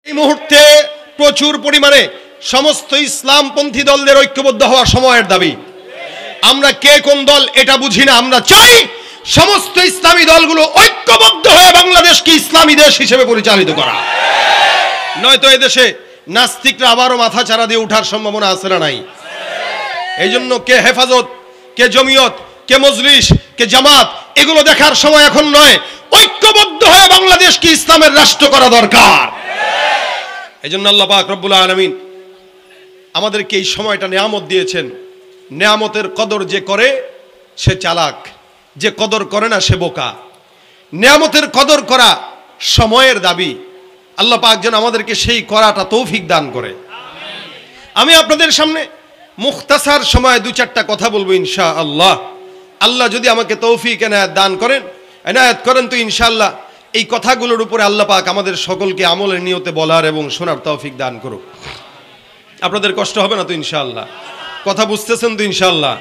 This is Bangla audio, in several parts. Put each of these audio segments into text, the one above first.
এই মুহূর্তে প্রচুর পরিমাণে সমস্ত ইসলামপন্থী দলদের ঐক্যবদ্ধ হওয়া সময়ের দাবি। আমরা কে কোন দল এটা বুঝি না, আমরা চাই সমস্ত ইসলামী দলগুলো ঐক্যবদ্ধ হয়ে বাংলাদেশকে ইসলামী দেশ হিসেবে পরিচালিত করা। নয়তো এই দেশে নাস্তিকরা আবারও মাথা চারা দিয়ে ওঠার সম্ভাবনা আছে না নাই? এই জন্য কে হেফাজত, কে জমিয়ত, কে মজলিস, কে জামাত, এগুলো দেখার সময় এখন নয়। ঐক্যবদ্ধ হয়ে বাংলাদেশকে ইসলামের রাষ্ট্র করা দরকার। এই জন্য আল্লাহ পাক রব্বুল আলামিন আমাদেরকে এই সময়টা নেয়ামত দিয়েছেন। নেয়ামতের কদর যে করে সে চালাক, যে কদর করে না সে বোকা। নেয়ামতের কদর করা সময়ের দাবি। আল্লাহ পাক যেন আমাদেরকে সেই করাটা তৌফিক দান করে। আমি আপনাদের সামনে মুখতাসার সময় দু চারটা কথা বলবো ইনশাআল্লাহ। আল্লাহ যদি আমাকে তৌফিক এনায়েত করেন তো ইনশাআল্লাহ এই কথাগুলোর উপরে আল্লাহ পাক আমাদের সকলকে আমলের নিয়তে বলার এবং শোনার তৌফিক দান করুক। আপনাদের কষ্ট হবে না তো ইনশাআল্লাহ? কথা বুঝতেছেন তো ইনশাআল্লাহ?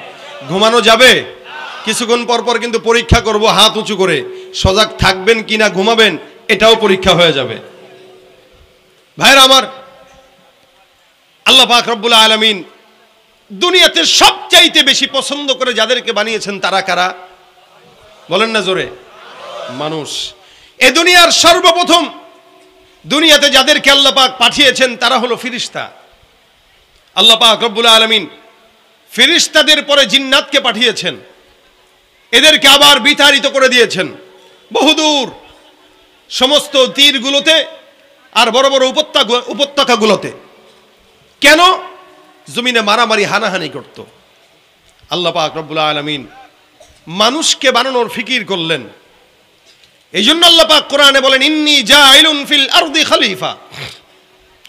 ঘুমানো যাবে? কিছুক্ষণ পর পর কিন্তু পরীক্ষা করব হাত উঁচু করে, সজাগ থাকবেন কিনা ঘুমাবেন এটাও পরীক্ষা হয়ে যাবে। ভাইরা আমার, আল্লাহ পাক রব্বুল আলামিন দুনিয়াতে সবচাইতে বেশি পছন্দ করে যাদেরকে বানিয়েছেন তারা কারা? বলেন না জোরে। মানুষ। এ দুনিয়ার সর্বপ্রথম দুনিয়াতে যাদেরকে আল্লাহ পাক পাঠিয়েছেন তারা হলো ফেরেশতা। আল্লাহ পাক রব্বুল আলামিন ফেরেশতাদের পরে জিন্নাতকে পাঠিয়েছেন। এদেরকে আবার বিতাড়িত করে দিয়েছেন বহুদূর সমস্ত তীরগুলোতে আর বড় বড় উপত্যকাগুলোতে। কেন? জমিনে মারামারি হানাহানি করত। আল্লাহ পাক রব্বুল আলামিন মানুষকে বানানোর ফিকির করলেন। এই জন্য আল্লাহ পাক কোরআনে বলেন, ইন্নী জাইলুন ফিল আরদি খলিফা,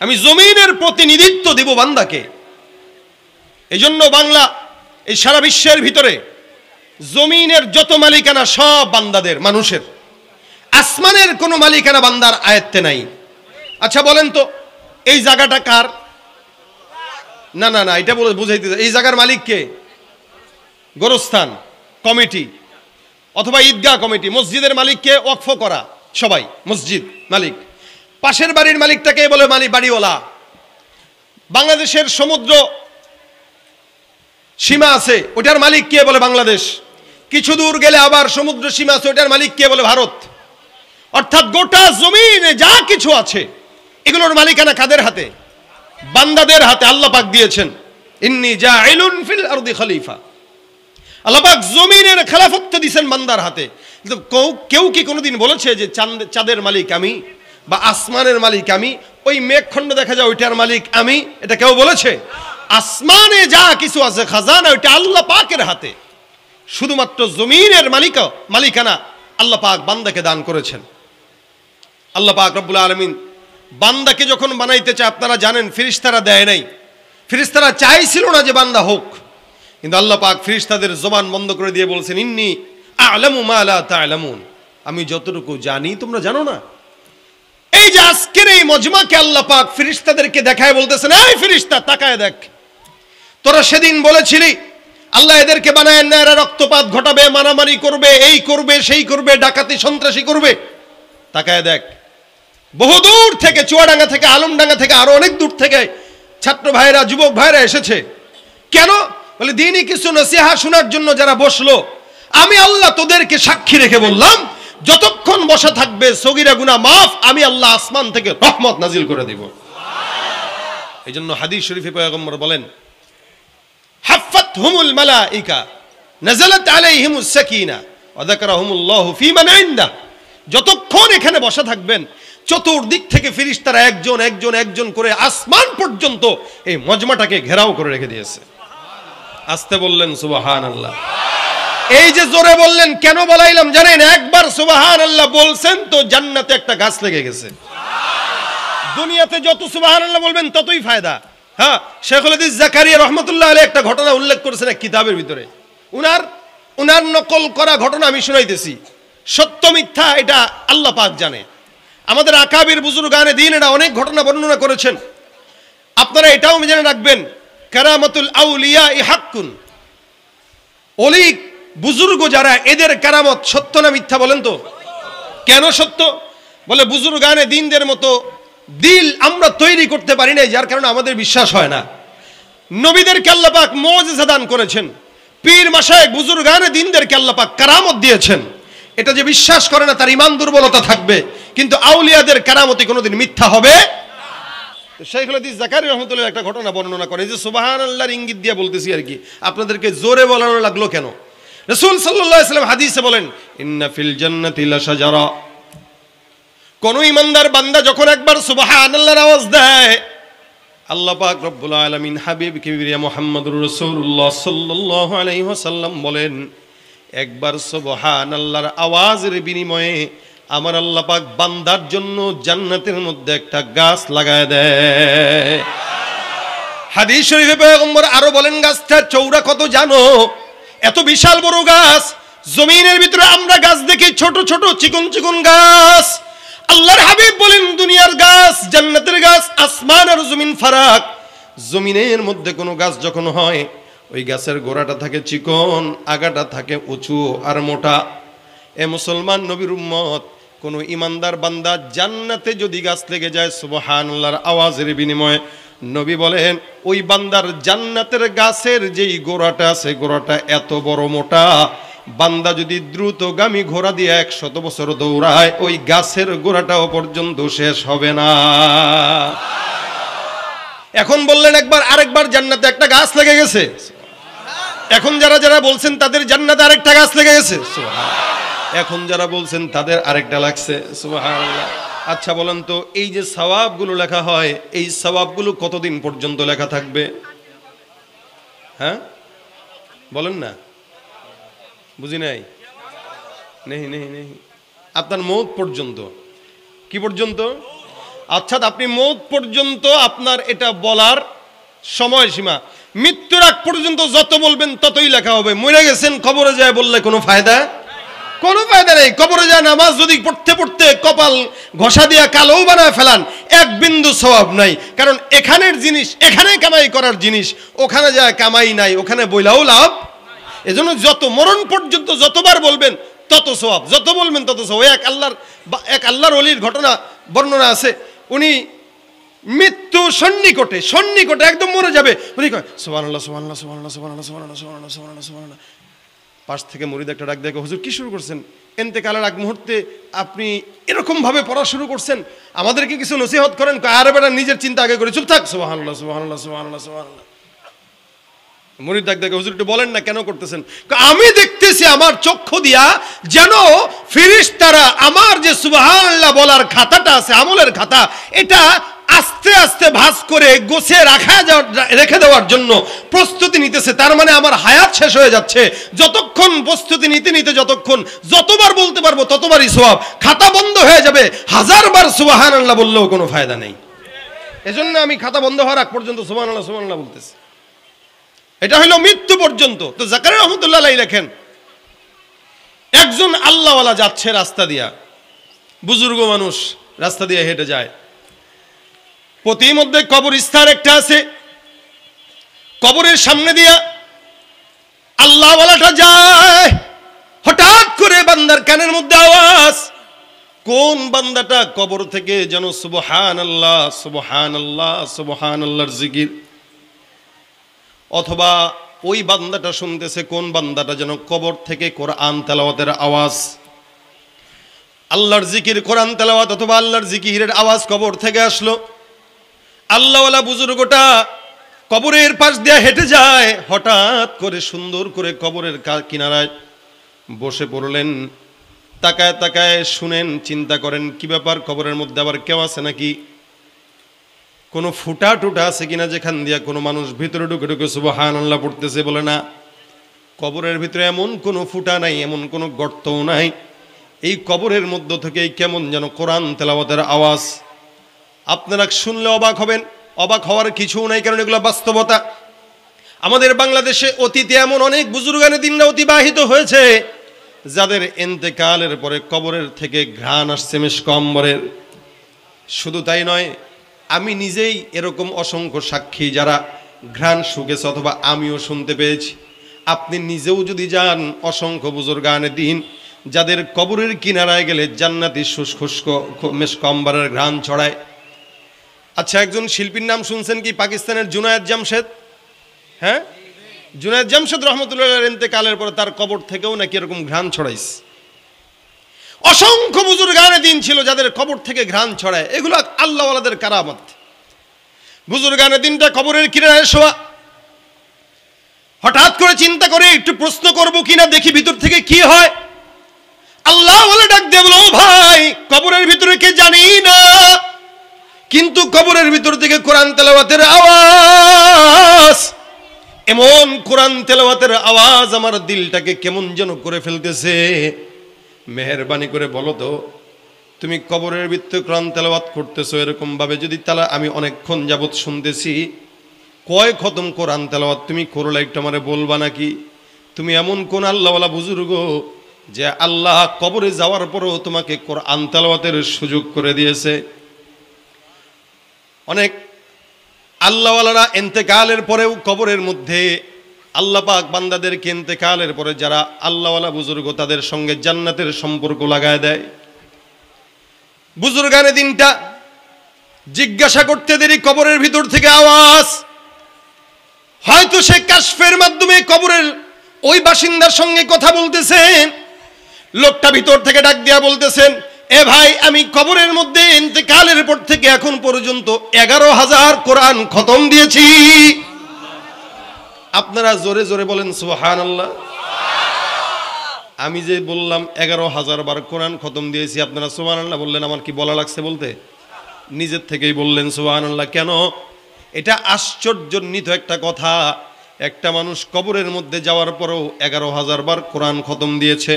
আমি জমিনের প্রতিনিধিত্ব দেব বান্দাকে। এই জন্য বাংলা এই সারা বিশ্বের ভিতরে জমিনের যত মালিকানা সব বান্দাদের, মানুষের। আসমানের কোনো মালিকানা বান্দার আয়ত্তে নাই। আচ্ছা বলেন তো এই জায়গাটা কার? না না না, এটা বলে বুঝাইতে, এই জায়গার মালিক কে? গোরস্থান কমিটি অথবা ঈদগাহ কমিটি। মসজিদের মালিক কে? ওয়াকফ করা সবাই মসজিদ মালিক। পাশের বাড়ির মালিকটাকে বলে মালিক বাড়িওয়ালা। বাংলাদেশের সমুদ্র সীমা আছে, ওটার মালিক কে? বলে বাংলাদেশ। কিছু দূর গেলে আবার সমুদ্র সীমা আছে, ওটার মালিক কে? বলে ভারত। অর্থাৎ গোটা জমিনে যা কিছু আছে এগুলোর মালিকানা কাদের হাতে? বান্দাদের হাতে। আল্লাহ পাক দিয়েছেন, ইন্নী জাইলুন ফিল আরদি খলিফা। আল্লাহ পাক জমিনের খেলাফত দিয়েছেন বান্দার হাতে। কিন্তু কেউ কি কোনোদিন বলেছে যে চাঁদের মালিক আমি বা আসমানের মালিক আমি, ওই মেঘখণ্ড দেখা যায় ওইটার মালিক আমি? এটা কেউ বলেছে? আসমানে যা কিছু আছে খাজানা, ওইটা আল্লাহ পাকের হাতে। শুধুমাত্র জমিনের মালিকানা আল্লাহ পাক বান্দাকে দান করেছেন। আল্লাহ পাক রব্বুল আলামিন বান্দাকে যখন বানাইতে চায়, আপনারা জানেন ফেরেশতারা দেয় নাই। ফেরেশতারা চাইছিল না যে বান্দা হোক, কিন্তু আল্লাহ পাক ফেরেশতাদের জবান বন্ধ করে দিয়ে বলছেন, ইন্নী আ'লামু মা লা তা'লামুন, আমি যতটুকু জানি তোমরা জানো না। এই যে আজকের এই মজমাকে আল্লাহ পাক ফেরেশতাদেরকে দেখায় বলতেছেন, এই ফেরেশতা তাকায় দেখ, তোরা সেদিন বলেছিলি আল্লাহ এদেরকে বানায় না, এরা রক্তপাত ঘটাবে, মারামারি করবে, এই করবে, সেই করবে, ডাকাতি সন্ত্রাসী করবে। তাকায় দেখ, বহুদূর থেকে, চুয়াডাঙ্গা থেকে, আলমডাঙ্গা থেকে, আরো অনেক দূর থেকে ছাত্র ভাইরা, যুবক ভাইরা এসেছে। কেন? বলে দ্বীনি কিছু নসিহা শোনার জন্য যারা বসলো, আমি আল্লাহ তোদেরকে সাক্ষী রেখে বললাম, যতক্ষণ বসা থাকবে সগীরা গুনাহ মাফ, আমি আল্লাহ আসমান থেকে রহমত নাজিল করে দেব। এই জন্য হাদিস শরীফে পয়গম্বর বলেন, হাফাতহুমুল মালাইকা নাযালাত আলাইহিমুস সাকিনা ওয়া যাকারাহুমুল্লাহু ফী মান ইনদাহ। যতক্ষণ এখানে বসা থাকবেন চতুর্দিক থেকে ফেরেশতারা একজন একজন একজন করে আসমান পর্যন্ত এই মজমাটাকে ঘেরাও করে রেখে দিয়েছে। আস্তে বললেন সুবহানাল্লাহ। এই যে জোরে বললেন, কেন বলাইলাম জানেন? একবার সুবহানাল্লাহ বলছেন তো জান্নাতে একটা গাছ লেগে গেছে। দুনিয়াতে যত সুবহানাল্লাহ বলবেন ততই ফায়দা। হ্যাঁ, শেখুল হাদিস জাকারিয়া রহমাতুল্লাহ আলাইহি একটা ঘটনা উল্লেখ করেছেন এক কিতাবের ভিতরে। উনার নকল করা ঘটনা আমি শুনাইতেছি। সত্য মিথ্যা এটা আল্লাহ পাক জানে। আমাদের আকাবির বুজুর্গানে দ্বীন এটা অনেক ঘটনা বর্ণনা করেছেন। আপনারা এটাও জেনে রাখবেন, কারামাতুল আউলিয়া হাক্কুন, ওলি বুজুর্গ যারা, এদের কারামত সত্য না মিথ্যা বলেন তো? কেন সত্য? বলে বুজুর্গানে দ্বীনদের মতো দিল আমরা তৈরি করতে পারি নাই, যার কারণে আমাদের বিশ্বাস হয় না। নবীদেরকে আল্লাহ পাক মুজিজা দান করেছেন, পীর মাশায়েখ বুজুর্গানে দিনদেরকে আল্লাহ পাক কারামত দিয়েছেন। এটা যে বিশ্বাস করে না তার ঈমান দুর্বলতা থাকবে, কিন্তু আউলিয়াদের কারামতি কোনোদিন মিথ্যা হবে না। শাইখুল হাদিস জাকারিয়া রাহমাতুল্লাহ একটা ঘটনা বর্ণনা করে, যে সুবহানাল্লাহর ইঙ্গিত দিয়ে বলতেছি আর কি, আপনাদেরকে জোরে বলানো লাগলো কেন? রাসূল সাল্লাল্লাহু আলাইহি ওয়াসাল্লাম হাদিসে বলেন, ইন্না ফিল জান্নাতি লাশাজারা, কোন ইমানদার বান্দা যখন একবার সুবহানাল্লাহর আওয়াজ দেয়, আল্লাহ পাক রব্বুল আলামিন হাবিব কিবরিয়া মুহাম্মদুর রাসূলুল্লাহ সাল্লাল্লাহু আলাইহি ওয়াসাল্লাম বলেন, একবার সুবহানাল্লাহর আওয়াজের বিনিময়ে আমার আল্লাহ পাক বান্দার জন্য জান্নাতের মধ্যে একটা গাছ লাগায় দেয়। হাদিস শরীফে পয়গম্বর আরো বলেন, গাছটার চওড়া কত জানো? এত বিশাল বড় গাছ, জমিনের ভিতরে আমরা গাছ দেখি ছোট ছোট চিকন চিকন গাছ। আল্লাহর হাবিব বলেন, দুনিয়ার গাছ, জান্নাতের গাছ, আসমান আর জমিন ফারাক। জমিনের মধ্যে কোনো গাছ যখন হয়, ওই গাছের গোড়াটা থাকে চিকন, আগাটা থাকে উঁচু আর মোটা। এ মুসলমান নবীর উম্মত, কোন ইমানদার বান্দা জান্নাতে যদি গাছ লেগে যায় সুবহানাল্লাহর আওয়াজের বিনিময়ে, নবী বলেন ওই বান্দার জান্নাতের গাছের যেই গোড়াটা আছে, গোড়াটা এত বড় মোটা, বান্দা যদি দ্রুতগামী ঘোড়া দিয়ে 100 বছর দৌড়ায়, ওই গাছের গোড়াটাও পর্যন্ত শেষ হবে না। এখন বললেন একবার আরেকবার জান্নাতে একটা গাছ লেগে গেছে, এখন যারা যারা বলছেন তাদের জান্নাতে আরেকটা গাছ লেগে গেছে, এখন যারা বলছেন তাদের আরেকটা লাগছে, সুবহানাল্লাহ। আচ্ছা বলেন তো, এই যে সওয়াবগুলো লেখা হয়, এই সওয়াবগুলো কতদিন পর্যন্ত লেখা থাকবে? হ্যাঁ বলেন না, বুঝি নাই। নেই নেই নেই, আপনার মৌত পর্যন্ত। কি পর্যন্ত? আচ্ছা, আপনি মৌত পর্যন্ত আপনার এটা বলার সময়সীমা, মৃত্যুর আগ পর্যন্ত যত বলবেন ততই লেখা হবে। মরে গেছেন কবরে যায় বললে কোনো ফায়দা? কোনো ফায়দা নেই। কবরে যায় নামাজ যদি পড়তে পড়তে কপাল ঘষা দিয়া কালো বানায় ফেলান, এক বিন্দু সওয়াব নাই। কারণ এখানের জিনিস এখানে কামাই করার জিনিস, ওখানে যায় কামাই নাই, ওখানে বইলাও লাভ। এজন্য যত মরণ পর্যন্ত যতবার বলবেন তত সওয়াব, যত বলবেন তত সওয়াব। এক আল্লাহর ওলির ঘটনা বর্ণনা আছে, উনি মৃত্যু সন্নিকটে সন্নিকটে একদম মরে যাবে, উনি কয় সুবহানাল্লাহ সুবহানাল্লাহ সুবহানাল্লাহ সুবহানাল্লাহ সুবহানাল্লাহ সুবহানাল্লাহ সুবহানাল্লাহ সুবহানাল্লাহ। পাশ থেকে মুরিদ একটা ডাক দেখে, হুজুর কি শুরু করছেন? ইন্তেকালের আগ মুহূর্তে আপনি এরকম ভাবে পড়া শুরু করছেন, আমাদেরকে কিছু নসিহত করেন। আরে বেটা, নিজের চিন্তা আগে করে চুপ থাক। সুবহানাল্লাহ সুবহানাল্লাহ সুবহানাল্লাহ সুবহানাল্লাহ। মুরিদ ডাক দেখে, হুজুর একটু বলেন না কেন করতেছেন? আমি দেখতেছি আমার চক্ষু দিয়া যেন ফেরেশতারা আমার যে সুবহানাল্লাহ বলার খাতাটা আছে, আমলের খাতা, এটা আস্তে আস্তে ভাঁজ করে গোছে রেখে দেওয়ার জন্য প্রস্তুতি নিতেছে। তার মানে আমার হায়াত শেষ হয়ে যাচ্ছে। যতক্ষণ প্রস্তুতি নিতে নিতে যতবার বলতে পারবো ততবারই সওয়াব। খাতা বন্ধ হয়ে যাবে, 1000 বার সুবহানাল্লাহ বললেও কোনো ফায়দা নেই। এজন্য আমি খাতা বন্ধ হওয়ার আগ পর্যন্ত সুবহানাল্লাহ সুবহানাল্লাহ বলতেছি। এটা হলো মৃত্যু পর্যন্ত। তো জাকারিয়া রাহমাতুল্লাহ আলাইহি লেখেন, একজন আল্লাহওয়ালা যাচ্ছে রাস্তা দিয়া, বুজুর্গ মানুষ রাস্তা দিয়ে হেঁটে যায়, প্রতিমধ্যে কবরস্থান একটা আছে, কবরের সামনে দিয়া আল্লাহওয়ালাটা যায়। হঠাৎ করে বান্দার কানের মধ্যে আওয়াজ, কোন বান্দাটা কবর থেকে যেন সুবহানাল্লাহ সুবহানাল্লাহ সুবহানাল্লাহর জিকির, অথবা ওই বান্দাটা শুনতেছে কোন বান্দাটা যেন কবর থেকে কোরআন তেলাওয়াতের আওয়াজ, আল্লাহর জিকির, কোরআন তেলাওয়াত অথবা আল্লাহর জিকিরের আওয়াজ কবর থেকে আসলো। আল্লাহওয়ালা বুজুর্গটা কবরের পাশ দিয়ে হেঁটে যায়, হঠাৎ করে সুন্দর করে কবরের কিনারায় বসে পড়লেন। তাকায় তাকায় শুনেন, চিন্তা করেন কি ব্যাপার, কবরের মধ্যে আবার কেউ আছে নাকি, কোনো ফুটা টুটা আছে কিনা যেখান দিয়া কোনো মানুষ ভিতরে ঢুকে ঢুকে সুবহানাল্লাহ পড়তেছে? বলে না, কবরের ভিতরে এমন কোনো ফুটা নাই, এমন কোনো গর্তও নাই। এই কবরের মধ্য থেকেই কেমন যেন কোরআন তেলাওয়াতের আওয়াজ। আপনারা শুনলে অবাক হবেন, অবাক হওয়ার কিছু নাই, কারণ এগুলো বাস্তবতা। আমাদের বাংলাদেশে অতীতে এমন অনেক বুজুর্গানের দিনরা অতিবাহিত হয়েছে যাদের ইন্তেকালের পরে কবরের থেকে ঘ্রাণ আসছে মিশক আম্বরের। শুধু তাই নয়, আমি নিজেই এরকম অসংখ্য সাক্ষী যারা ঘ্রাণ শুকেছে, অথবা আমিও শুনতে পেয়েছি। আপনি নিজেও যদি যান, অসংখ্য বুজুর্গানের দিন যাদের কবরের কিনারায় গেলে জান্নাতি শুষ্ক মিশক আম্বরের ঘ্রাণ ছড়ায়। আচ্ছা, একজন শিল্পীর নাম শুনছেন কি? পাকিস্তানের জুনায়েদ জামশেদ। হ্যাঁ, জুনায়েদ জামশেদ রহমতুল্লাহ ইন্তেকালের পরে তার কবর থেকেও নাকি এরকম ঘ্রাণ ছড়াইছে। অসংখ্য বুজুর্গানে দিন ছিল যাদের কবর থেকে ঘ্রাণ ছড়ায়। এগুলো আল্লাহওয়ালাদের কারামত। বুজুর্গানে দিনটা কবরের কিনারে শোয়া। হঠাৎ করে চিন্তা করে একটু প্রশ্ন করব কিনা, দেখি ভিতর থেকে কি হয়। আল্লাহওয়ালা ডাক দিয়ে বলো, ভাই কবরের ভিতরে কে জানি না, কিন্তু কবরের ভিতর থেকে কোরআন তেলাওয়াতের আওয়াজ, এমন কোরআন তেলাওয়াতের আওয়াজ আমার দিলটাকে কেমন যেন করে ফেলতেছে। মেহেরবানি করে বলো তো, তুমি কবরের ভিতরে কোরআন তেলাওয়াত করতেছো এরকম ভাবে যদি তাহলে আমি অনেকক্ষণ যাবত শুনতেছি, কয় খতম কোরআন তেলাওয়াত তুমি করলে একটু আমারে বলবা নাকি? তুমি এমন কোন আল্লাহওয়ালা বুজুর্গ যে আল্লাহ কবরে যাওয়ার পরেও তোমাকে কোরআন তেলাওয়াতের সুযোগ করে দিয়েছে? অনেক আল্লাহওয়ালারা ইন্তেকালের পরেও কবরের মধ্যে আল্লাহ পাক বান্দাদেরকে ইন্তেকালের পরে যারা আল্লাহওয়ালা বুজুর্গ তাদের সঙ্গে জান্নাতের সম্পর্ক লাগায় দেয়। বুজুর্গানে দিনটা জিজ্ঞাসা করতে দেরি, কবরের ভিতর থেকে আওয়াজ। হয়তো সে কাশফের মাধ্যমে কবরের ওই বাসিন্দার সঙ্গে কথা বলতেছেন। লোকটা ভিতর থেকে ডাক দিয়া বলতেছেন, এ ভাই, আমি কবরের মধ্যে ইন্তেকালের পর থেকে এখন পর্যন্ত 11,000 কোরআন খতম দিয়েছি। আপনারা জোরে জোরে বলেন সুবহানাল্লাহ। আমি যে বললাম 11,000 বার কোরআন খতম দিয়েছি, আপনারা সুবহানাল্লাহ বললেন। আমার কি বলা লাগছে বলতে? নিজের থেকেই বললেন সুবহানাল্লাহ। কেন? এটা আশ্চর্যান্বিত একটা কথা। একটা মানুষ কবরের মধ্যে যাওয়ার পরেও 11,000 বার কোরআন খতম দিয়েছে।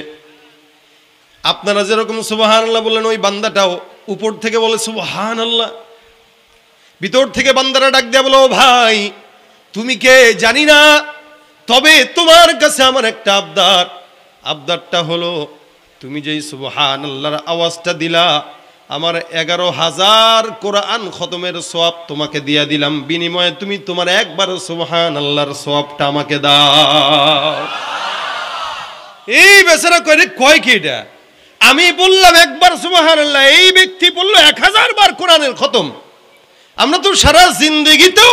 আপনারা যেরকম সুবহানাল্লাহ বললেন, ওই বান্দাটাও উপর থেকে বলে সুবহানাল্লাহ। ভিতর থেকে বান্দারা ডাক দেয়া বলো, ভাই তুমি কে জানি না, তবে তোমার কাছে আমার একটা আবদার। আবদারটা হলো, তুমি যেই সুবহানাল্লাহর আওয়াজটা দিলা, আমার 11,000 কোরআন খতমের সওয়াব তোমাকে দিয়া দিলাম, বিনিময়ে তুমি তোমার একবার সুবহানাল্লাহর সওয়াবটা আমাকে দাও। এই বেচারা কয় কি এটা? আমি বললাম একবার সুবহানাল্লাহ, এই ব্যক্তি বলল 1000 বার কোরআনের খতম। আমরা তো সারা জিন্দেগিতেও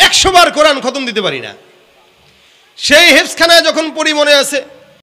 100 বার কোরআন খতম দিতে পারি না। সেই হেফজখানায় যখন পড়ি মনে আছে,